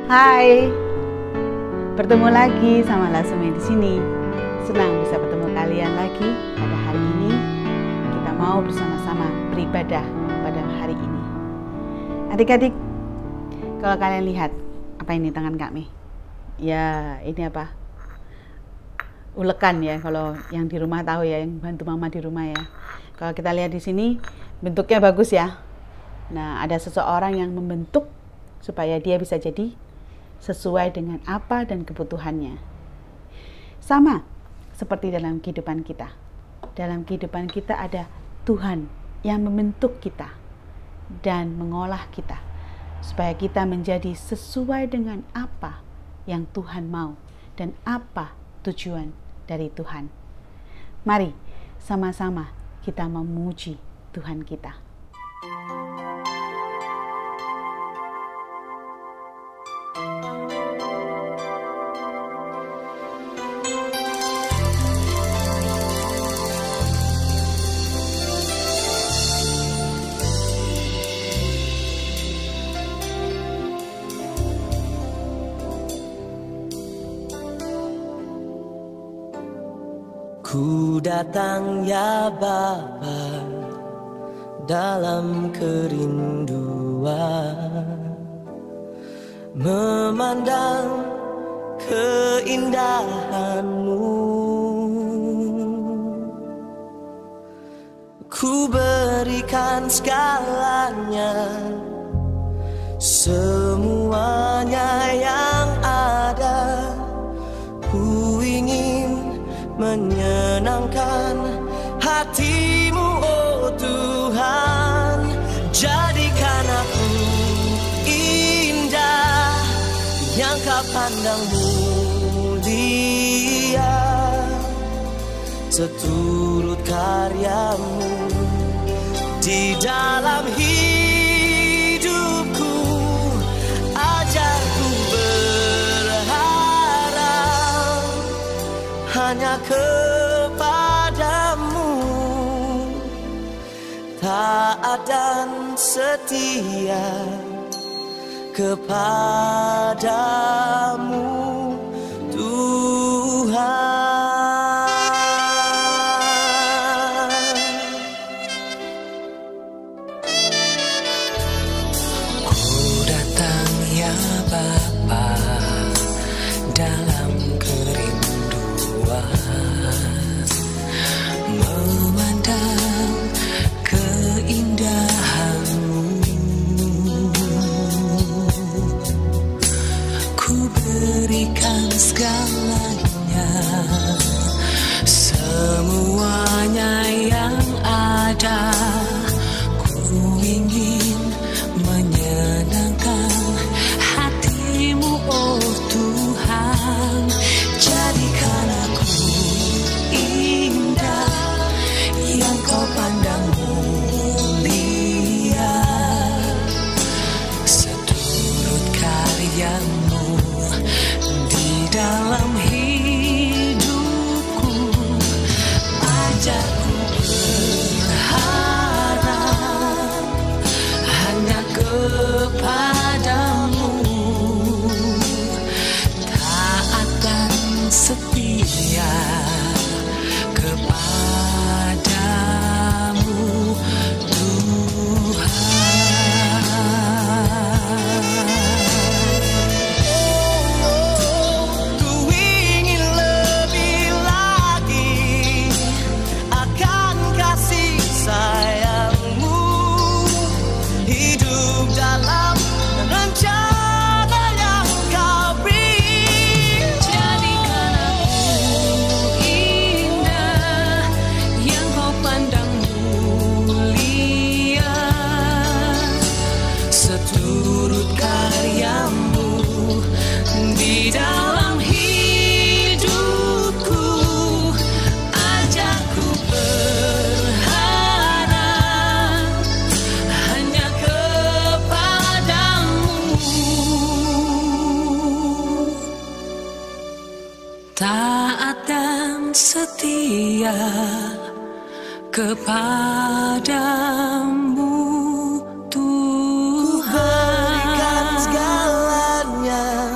Hai, bertemu lagi sama Lasumi di sini. Senang bisa bertemu kalian lagi pada hari ini. Kita mau bersama-sama beribadah pada hari ini. Adik-adik, kalau kalian lihat apa ini tangan kami? Ya, ini apa? Ulekan ya. Kalau yang di rumah tahu ya, yang bantu mama di rumah ya. Kalau kita lihat di sini, bentuknya bagus ya. Nah, ada seseorang yang membentuk supaya dia bisa jadi sesuai dengan apa dan kebutuhannya. Sama seperti dalam kehidupan kita. Dalam kehidupan kita ada Tuhan yang membentuk kita dan mengolah kita supaya kita menjadi sesuai dengan apa yang Tuhan mau dan apa tujuan dari Tuhan. Mari sama-sama kita memuji Tuhan kita. Ku datang ya Bapa dalam kerinduan, memandang keindahan-Mu. Ku berikan segalanya, semuanya yang ada. Ku ingin menyenangkan hati-Mu, oh Tuhan. Jadikan aku indah yang Kau pandang mulia, seturut karya-Mu di dalam hidupku. Ajarku berharap hanya kepada-Mu, taat dan setia kepada-Mu, Tuhan. Ku datang ya Bapa dalam kerinduan, memandang keindahan-Mu. Ku berikan segalanya, semuanya yang ada. Ku ingin menyenangkan hati-Mu, oh Tuhan. Jadikan aku indah yang Kau pandang mulia, seturut karya-Mu di dalam hidupku. Ajarku berharap hanya kepada-Mu, taat dan setia kepada-Mu, Tuhan. Ku ingin lebih lagi akan kasih sayang-Mu, hidup dalam rencana yang Kau beri. Jadikan aku indah yang Kau pandang mulia, seturut karya-Mu di dalam hidupku. Ajarku berharap hanya kepada-Mu, taat dan setia kepada-Mu, Tuhan. Ku berikan segalanya,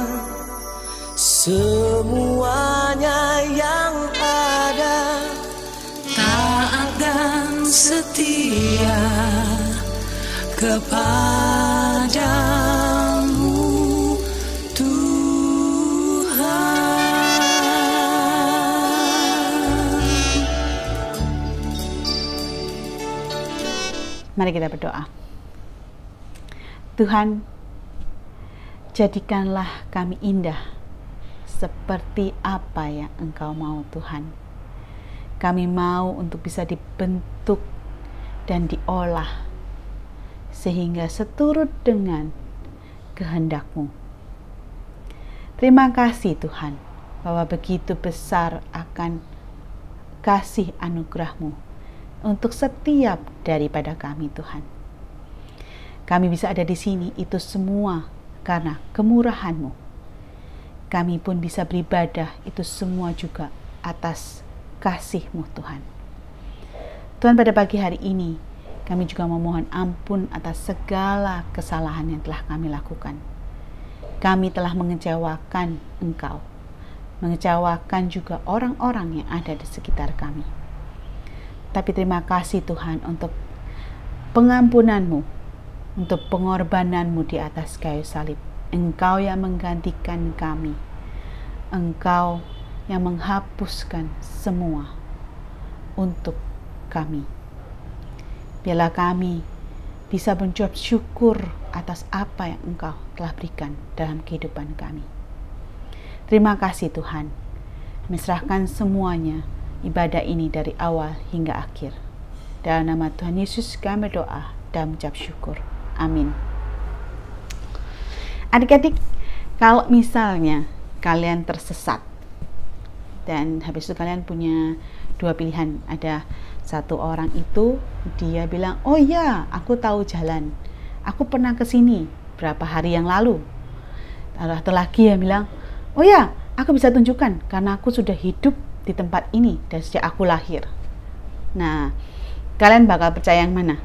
setia kepadamu, Tuhan. Mari kita berdoa. Tuhan, jadikanlah kami indah seperti apa yang Engkau mau, Tuhan. Kami mau untuk bisa dibentuk dan diolah sehingga seturut dengan kehendak-Mu. Terima kasih Tuhan, bahwa begitu besar akan kasih anugerah-Mu untuk setiap daripada kami, Tuhan. Kami bisa ada di sini, itu semua karena kemurahan-Mu. Kami pun bisa beribadah, itu semua juga atas kasih-Mu, Tuhan. Tuhan, pada pagi hari ini, kami juga memohon ampun atas segala kesalahan yang telah kami lakukan. Kami telah mengecewakan Engkau, mengecewakan juga orang-orang yang ada di sekitar kami. Tapi terima kasih Tuhan untuk pengampunan-Mu, untuk pengorbanan-Mu di atas kayu salib. Engkau yang menggantikan kami. Engkau yang menghapuskan semua untuk kami. Biarlah kami bisa mengucap syukur atas apa yang Engkau telah berikan dalam kehidupan kami. Terima kasih Tuhan. Menyerahkan semuanya ibadah ini dari awal hingga akhir. Dalam nama Tuhan Yesus kami berdoa dan mengucap syukur. Amin. Adik-adik, kalau misalnya kalian tersesat dan habis itu kalian punya dua pilihan. Ada satu orang itu dia bilang, oh ya aku tahu jalan, aku pernah ke sini berapa hari yang lalu. Atau lagi yang bilang, oh ya aku bisa tunjukkan karena aku sudah hidup di tempat ini dari sejak aku lahir. Nah, kalian bakal percaya yang mana?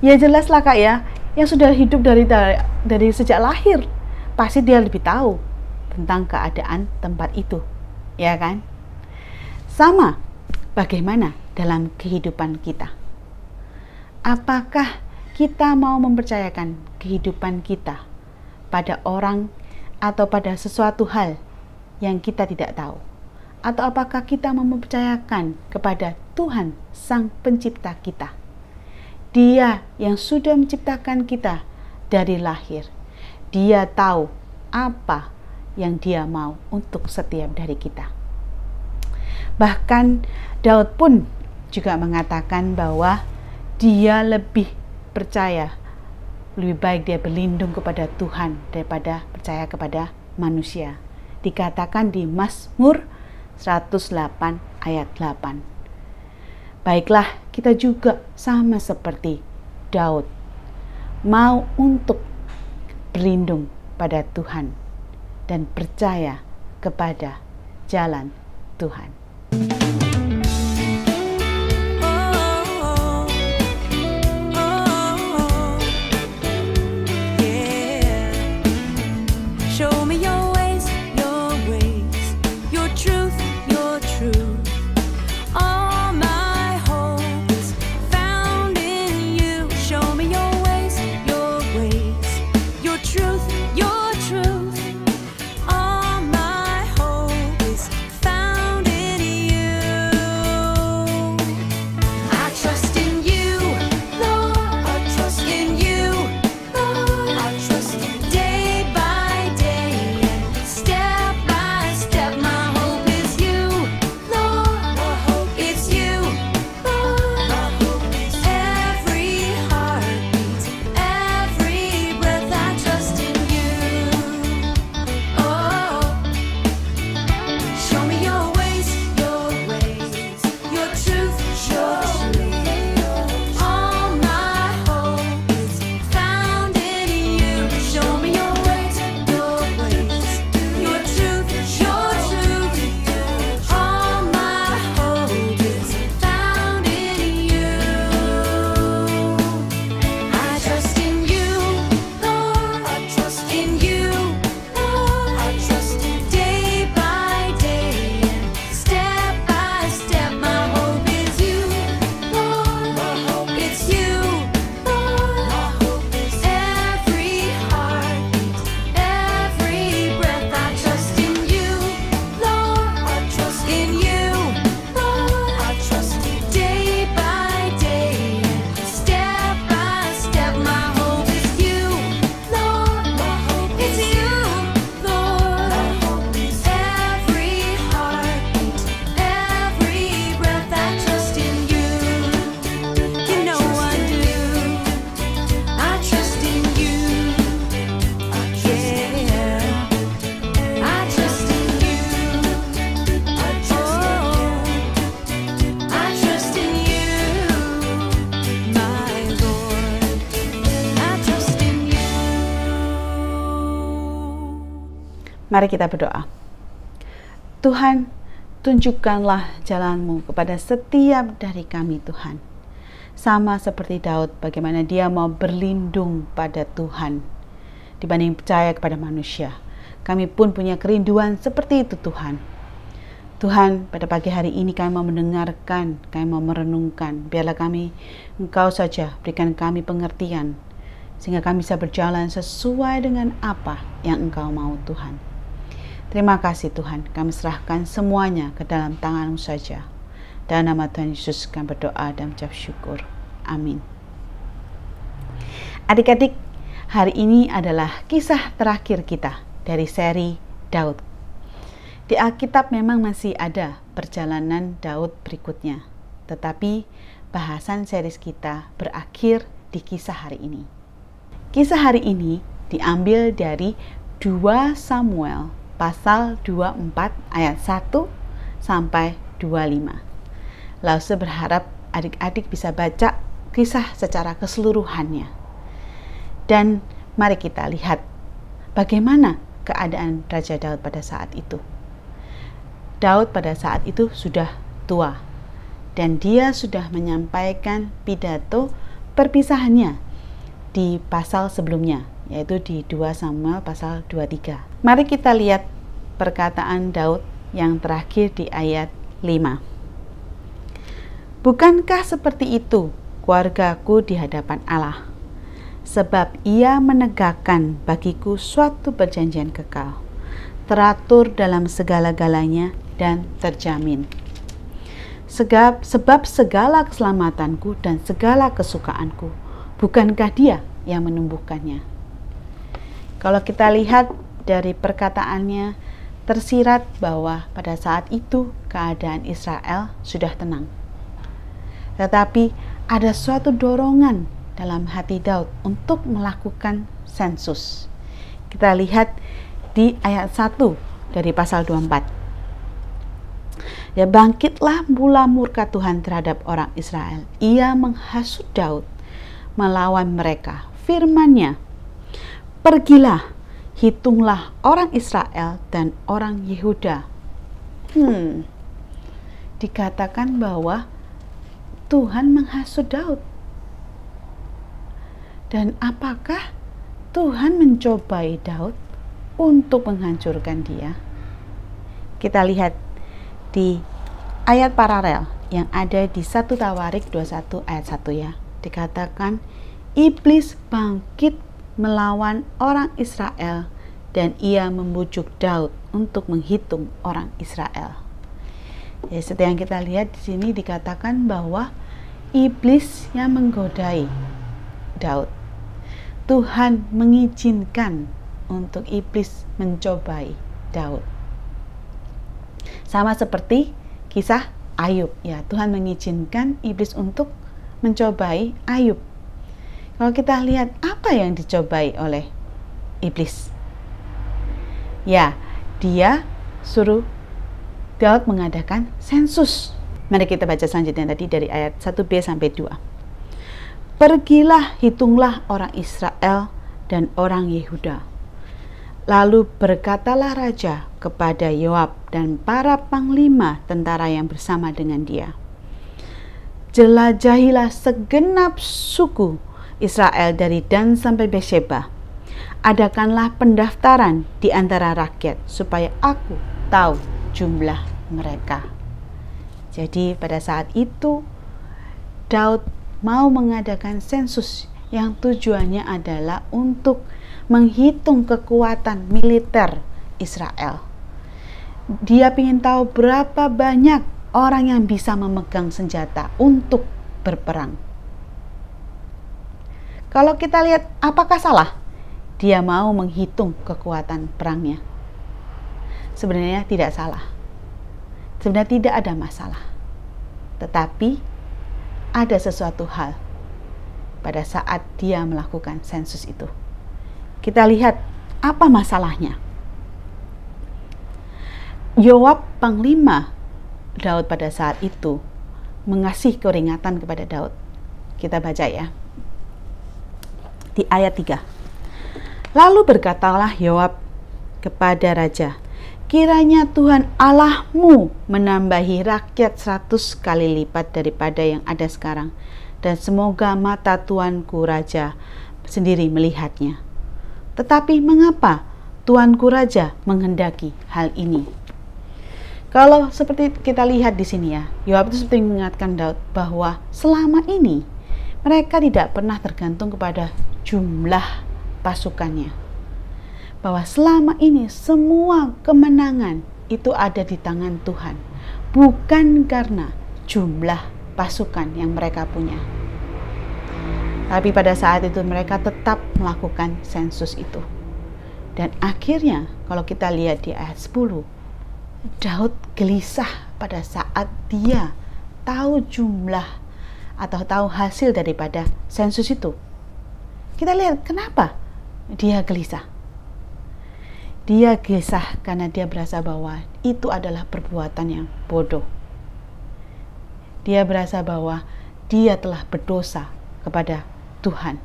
Ya jelas lah Kak ya, yang sudah hidup dari sejak lahir, pasti dia lebih tahu tentang keadaan tempat itu, ya kan? Sama, bagaimana dalam kehidupan kita? Apakah kita mau mempercayakan kehidupan kita pada orang atau pada sesuatu hal yang kita tidak tahu? Atau apakah kita mau mempercayakan kepada Tuhan Sang Pencipta kita? Dia yang sudah menciptakan kita dari lahir. Dia tahu apa yang Dia mau untuk setiap dari kita. Bahkan Daud pun juga mengatakan bahwa dia lebih percaya, lebih baik dia berlindung kepada Tuhan daripada percaya kepada manusia. Dikatakan di Mazmur 108 ayat 8. Baiklah, kita juga sama seperti Daud, mau untuk berlindung pada Tuhan dan percaya kepada jalan Tuhan. Your truth, all my hope is found in Mari kita berdoa. Tuhan, tunjukkanlah jalan-Mu kepada setiap dari kami Tuhan. Sama seperti Daud, bagaimana dia mau berlindung pada Tuhan dibanding percaya kepada manusia. Kami pun punya kerinduan seperti itu Tuhan. Tuhan, pada pagi hari ini kami mau mendengarkan, kami mau merenungkan. Biarlah kami, Engkau saja berikan kami pengertian, sehingga kami bisa berjalan sesuai dengan apa yang Engkau mau Tuhan. Terima kasih Tuhan, kami serahkan semuanya ke dalam tangan-Mu saja. Dalam nama Tuhan Yesus kami berdoa dan mengucap syukur. Amin. Adik-adik, hari ini adalah kisah terakhir kita dari seri Daud. Di Alkitab memang masih ada perjalanan Daud berikutnya, tetapi bahasan series kita berakhir di kisah hari ini. Kisah hari ini diambil dari 2 Samuel pasal 24 ayat 1 sampai 25. Lalu saya berharap adik-adik bisa baca kisah secara keseluruhannya. Dan mari kita lihat bagaimana keadaan Raja Daud pada saat itu. Daud pada saat itu sudah tua dan dia sudah menyampaikan pidato perpisahannya di pasal sebelumnya, yaitu di 2 Samuel pasal 23. Mari kita lihat perkataan Daud yang terakhir di ayat 5. Bukankah seperti itu keluargaku di hadapan Allah? Sebab Ia menegakkan bagiku suatu perjanjian kekal, teratur dalam segala-galanya dan terjamin. Sebab segala keselamatanku dan segala kesukaanku, bukankah Dia yang menumbuhkannya? Kalau kita lihat dari perkataannya, tersirat bahwa pada saat itu keadaan Israel sudah tenang. Tetapi ada suatu dorongan dalam hati Daud untuk melakukan sensus. Kita lihat di ayat 1 dari pasal 24. Ya, bangkitlah mula murka Tuhan terhadap orang Israel. Ia menghasut Daud melawan mereka. Firman-Nya, pergilah, hitunglah orang Israel dan orang Yehuda. Dikatakan bahwa Tuhan menghasut Daud. Dan apakah Tuhan mencobai Daud untuk menghancurkan dia? Kita lihat di ayat paralel yang ada di 1 Tawarik 21 ayat 1 ya. Dikatakan iblis bangkit melawan orang Israel dan ia membujuk Daud untuk menghitung orang Israel. Ya, seperti yang kita lihat di sini dikatakan bahwa iblis yang menggodai Daud. Tuhan mengizinkan untuk iblis mencobai Daud. Sama seperti kisah Ayub, ya, Tuhan mengizinkan iblis untuk mencobai Ayub. Kalau kita lihat apa yang dicobai oleh iblis, ya, dia suruh Daud mengadakan sensus. Mari kita baca selanjutnya tadi dari ayat 1b sampai 2. Pergilah, hitunglah orang Israel dan orang Yehuda. Lalu berkatalah raja kepada Yoab dan para panglima tentara yang bersama dengan dia. Jelajahilah segenap suku Israel dari Dan sampai Beersheba. Adakanlah pendaftaran di antara rakyat supaya aku tahu jumlah mereka. Jadi pada saat itu Daud mau mengadakan sensus yang tujuannya adalah untuk menghitung kekuatan militer Israel. Dia ingin tahu berapa banyak orang yang bisa memegang senjata untuk berperang. Kalau kita lihat apakah salah? Dia mau menghitung kekuatan perangnya. Sebenarnya tidak salah. Sebenarnya tidak ada masalah. Tetapi ada sesuatu hal pada saat dia melakukan sensus itu. Kita lihat apa masalahnya. Yoab panglima Daud pada saat itu mengasih peringatan kepada Daud. Kita baca ya. Di ayat 3. Lalu berkatalah Yoab kepada raja, kiranya Tuhan Allahmu menambahi rakyat 100 kali lipat daripada yang ada sekarang, dan semoga mata tuanku raja sendiri melihatnya. Tetapi mengapa tuanku raja menghendaki hal ini? Kalau seperti kita lihat di sini ya, Yoab itu seperti mengingatkan Daud bahwa selama ini mereka tidak pernah tergantung kepada jumlah pasukannya. Bahwa selama ini semua kemenangan itu ada di tangan Tuhan, bukan karena jumlah pasukan yang mereka punya. Tapi pada saat itu mereka tetap melakukan sensus itu. Dan akhirnya kalau kita lihat di ayat 10, Daud gelisah pada saat dia tahu jumlah atau tahu hasil daripada sensus itu. Kita lihat kenapa dia gelisah. Dia gelisah karena dia berasa bahwa itu adalah perbuatan yang bodoh. Dia berasa bahwa dia telah berdosa kepada Tuhan.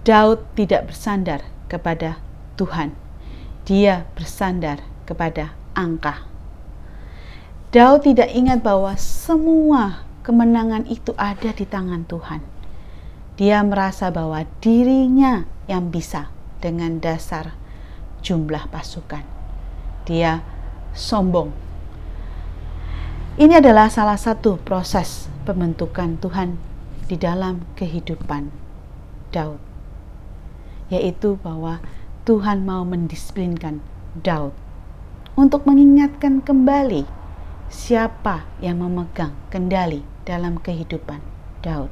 Daud tidak bersandar kepada Tuhan. Dia bersandar kepada angka. Daud tidak ingat bahwa semua kemenangan itu ada di tangan Tuhan. Dia merasa bahwa dirinya yang bisa dengan dasar jumlah pasukan. Dia sombong. Ini adalah salah satu proses pembentukan Tuhan di dalam kehidupan Daud, yaitu bahwa Tuhan mau mendisiplinkan Daud untuk mengingatkan kembali siapa yang memegang kendali dalam kehidupan Daud.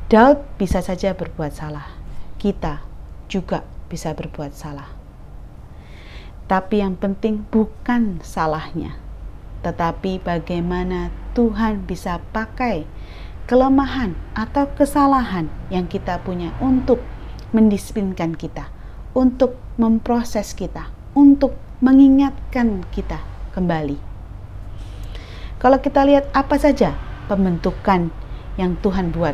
Daud bisa saja berbuat salah, kita juga bisa berbuat salah. Tapi yang penting bukan salahnya, tetapi bagaimana Tuhan bisa pakai kelemahan atau kesalahan yang kita punya untuk mendisiplinkan kita, untuk memproses kita, untuk mengingatkan kita kembali. Kalau kita lihat apa saja pembentukan yang Tuhan buat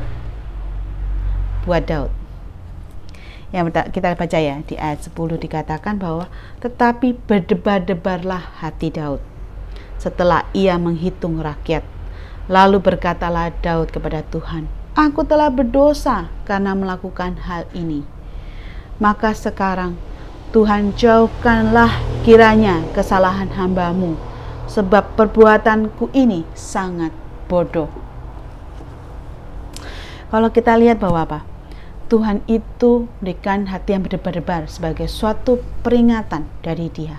Daud. Yang kita baca ya, di ayat 10 dikatakan bahwa tetapi berdebar-debarlah hati Daud setelah ia menghitung rakyat. Lalu berkatalah Daud kepada Tuhan, aku telah berdosa karena melakukan hal ini. Maka sekarang Tuhan jauhkanlah kiranya kesalahan hamba-Mu, sebab perbuatanku ini sangat bodoh. Kalau kita lihat bahwa apa? Tuhan itu berikan hati yang berdebar-debar sebagai suatu peringatan dari Dia.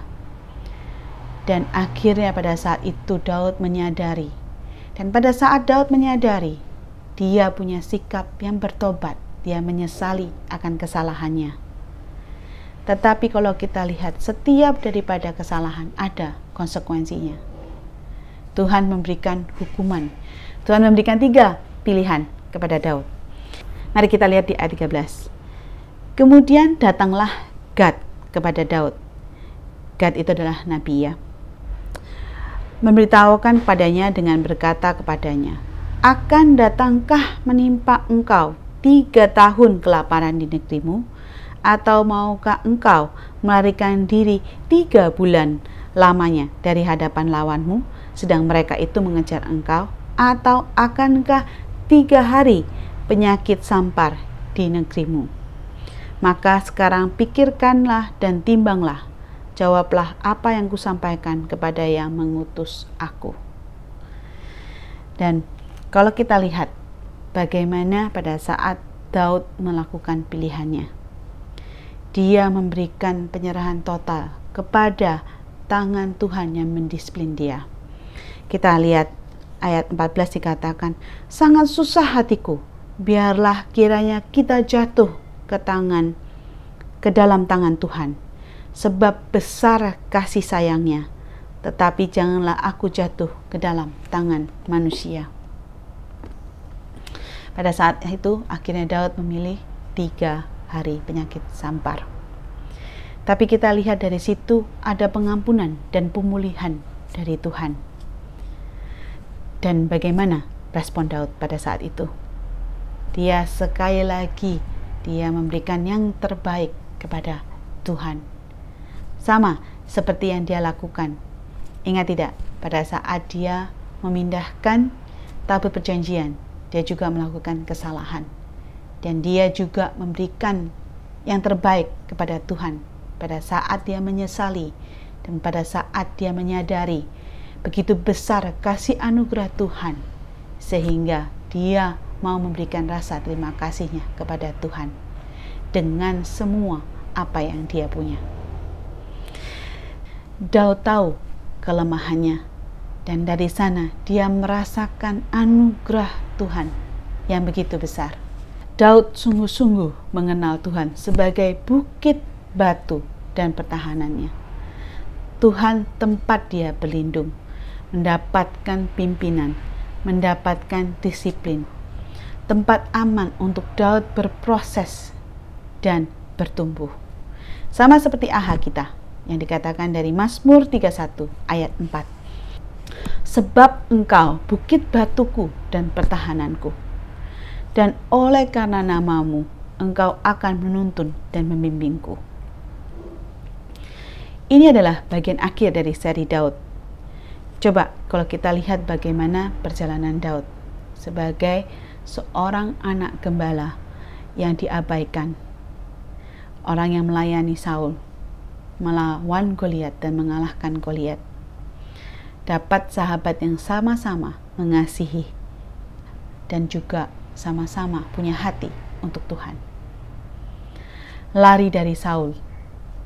Dan akhirnya pada saat itu Daud menyadari. Dan pada saat Daud menyadari, dia punya sikap yang bertobat. Dia menyesali akan kesalahannya. Tetapi kalau kita lihat, setiap daripada kesalahan ada konsekuensinya. Tuhan memberikan hukuman. Tuhan memberikan 3 pilihan kepada Daud. Mari kita lihat di ayat 13. Kemudian datanglah Gad kepada Daud. Gad itu adalah nabi ya. Memberitahukan padanya dengan berkata kepadanya, akan datangkah menimpa engkau 3 tahun kelaparan di negerimu? Atau maukah engkau melarikan diri 3 bulan lamanya dari hadapan lawanmu, sedang mereka itu mengejar engkau? Atau akankah 3 hari penyakit sampar di negerimu? Maka sekarang pikirkanlah dan timbanglah, jawablah apa yang kusampaikan kepada yang mengutus aku. Dan kalau kita lihat bagaimana pada saat Daud melakukan pilihannya, dia memberikan penyerahan total kepada tangan Tuhan yang mendisiplin dia. Kita lihat ayat 14 dikatakan, sangat susah hatiku, biarlah kiranya kita jatuh ke dalam tangan Tuhan, sebab besar kasih sayangnya, tetapi janganlah aku jatuh ke dalam tangan manusia. Pada saat itu akhirnya Daud memilih 3 hari penyakit sampar. Tapi kita lihat dari situ ada pengampunan dan pemulihan dari Tuhan. Dan bagaimana respon Daud pada saat itu? Dia sekali lagi dia memberikan yang terbaik kepada Tuhan. sama seperti yang dia lakukan. Ingat tidak, pada saat dia memindahkan tabut perjanjian, dia juga melakukan kesalahan. Dan dia juga memberikan yang terbaik kepada Tuhan pada saat dia menyesali dan pada saat dia menyadari begitu besar kasih anugerah Tuhan, sehingga dia mau memberikan rasa terima kasihnya kepada Tuhan dengan semua apa yang dia punya. Daud tahu kelemahannya, dan dari sana dia merasakan anugerah Tuhan yang begitu besar. Daud sungguh-sungguh mengenal Tuhan sebagai bukit batu dan pertahanannya. Tuhan tempat dia berlindung, mendapatkan pimpinan, mendapatkan disiplin, tempat aman untuk Daud berproses dan bertumbuh. Sama seperti Aha kita yang dikatakan dari Mazmur 31 ayat 4. Sebab engkau bukit batuku dan pertahananku, dan oleh karena namamu engkau akan menuntun dan membimbingku. Ini adalah bagian akhir dari seri Daud. Coba kalau kita lihat bagaimana perjalanan Daud sebagai seorang anak gembala yang diabaikan, orang yang melayani Saul, melawan Goliat dan mengalahkan Goliat, dapat sahabat yang sama-sama mengasihi dan juga sama-sama punya hati untuk Tuhan. Lari dari Saul,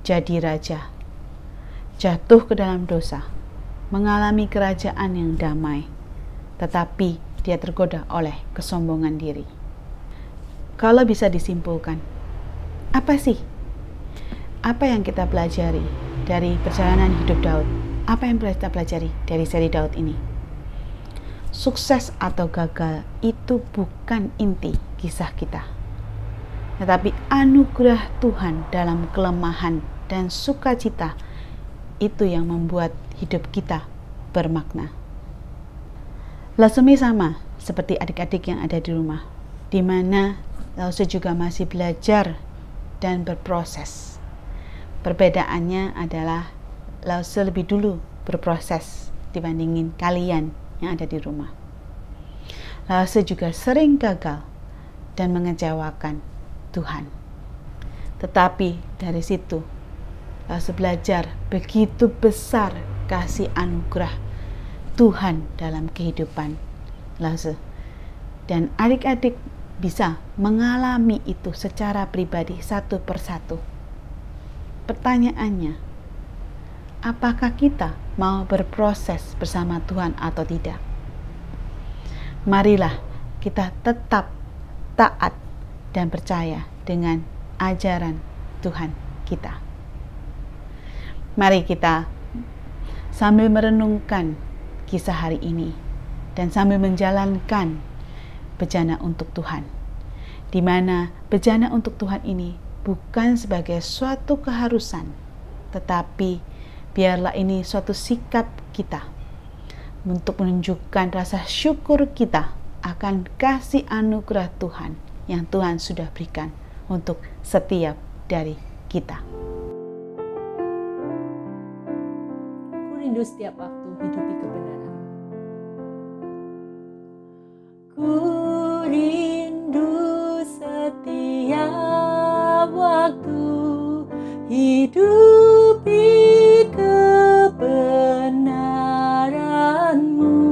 jadi raja, jatuh ke dalam dosa, mengalami kerajaan yang damai, tetapi dia tergoda oleh kesombongan diri. Kalau bisa disimpulkan, apa sih? Apa yang kita pelajari dari perjalanan hidup Daud? Apa yang kita pelajari dari seri Daud ini? Sukses atau gagal itu bukan inti kisah kita, tetapi anugerah Tuhan dalam kelemahan dan sukacita itu yang membuat hidup kita bermakna. Lasemi sama seperti adik-adik yang ada di rumah, di mana Lause juga masih belajar dan berproses. Perbedaannya adalah Lause lebih dulu berproses dibandingin kalian yang ada di rumah. Lause juga sering gagal dan mengecewakan Tuhan. Tetapi dari situ Lause belajar begitu besar kasih anugerah Tuhan dalam kehidupan Lause. Dan adik-adik bisa mengalami itu secara pribadi satu persatu. Pertanyaannya, apakah kita mau berproses bersama Tuhan atau tidak? Marilah kita tetap taat dan percaya dengan ajaran Tuhan kita. Mari kita sambil merenungkan kisah hari ini dan sambil menjalankan bejana untuk Tuhan, di mana bejana untuk Tuhan ini bukan sebagai suatu keharusan, tetapi biarlah ini suatu sikap kita untuk menunjukkan rasa syukur kita akan kasih anugerah Tuhan yang Tuhan sudah berikan untuk setiap dari kita. Ku rindu setiap waktu hidupi kebenaran. Ku rindu setiap waktu hidupi kebenaran-Mu,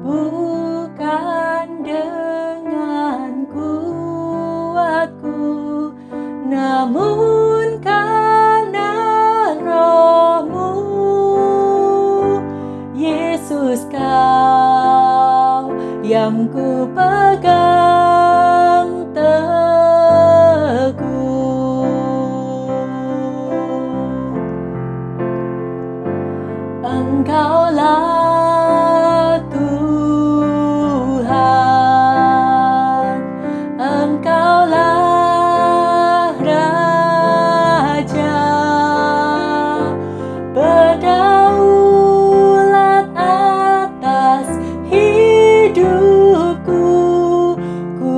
bukan dengan kuatku, namun karena Roh-Mu. Yesus, Kau yang ku pegang teguh. Engkaulah Tuhan, Engkaulah Raja, berdaulat atas hidupku. Ku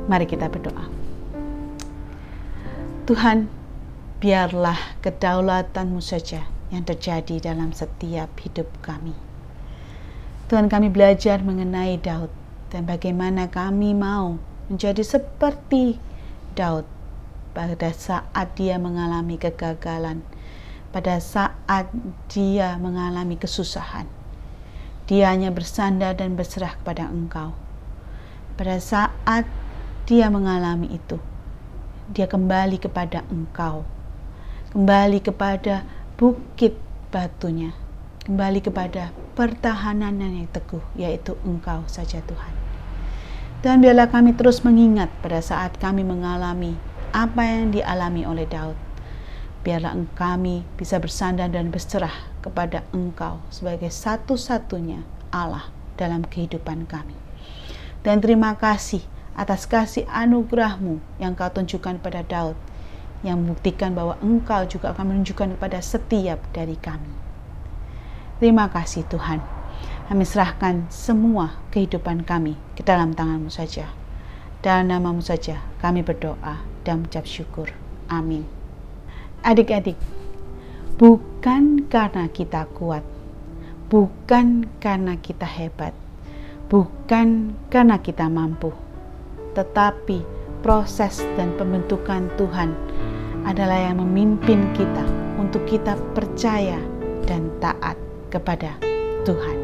Mari kita berdoa. Tuhan, biarlah kedaulatan-Mu saja yang terjadi dalam setiap hidup kami. Tuhan, kami belajar mengenai Daud dan bagaimana kami mau menjadi seperti Daud pada saat dia mengalami kegagalan, pada saat dia mengalami kesusahan. Dia hanya bersandar dan berserah kepada Engkau. Pada saat dia mengalami itu, dia kembali kepada Engkau, kembali kepada bukit batunya, kembali kepada pertahanan yang teguh, yaitu Engkau saja Tuhan. Dan biarlah kami terus mengingat pada saat kami mengalami apa yang dialami oleh Daud. Biarlah kami bisa bersandar dan berserah kepada Engkau sebagai satu-satunya Allah dalam kehidupan kami. Dan terima kasih atas kasih anugerah-Mu yang Kau tunjukkan pada Daud, yang membuktikan bahwa Engkau juga akan menunjukkan kepada setiap dari kami. Terima kasih Tuhan. Kami serahkan semua kehidupan kami ke dalam tangan-Mu saja. Dalam nama-Mu saja kami berdoa dan mengucap syukur. Amin. Adik-adik, bukan karena kita kuat, bukan karena kita hebat, bukan karena kita mampu, tetapi proses dan pembentukan Tuhan adalah yang memimpin kita untuk kita percaya dan taat kepada Tuhan.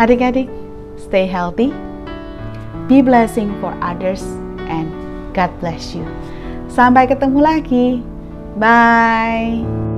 Adik-adik, stay healthy, be blessing for others, and God bless you. Sampai ketemu lagi. Bye.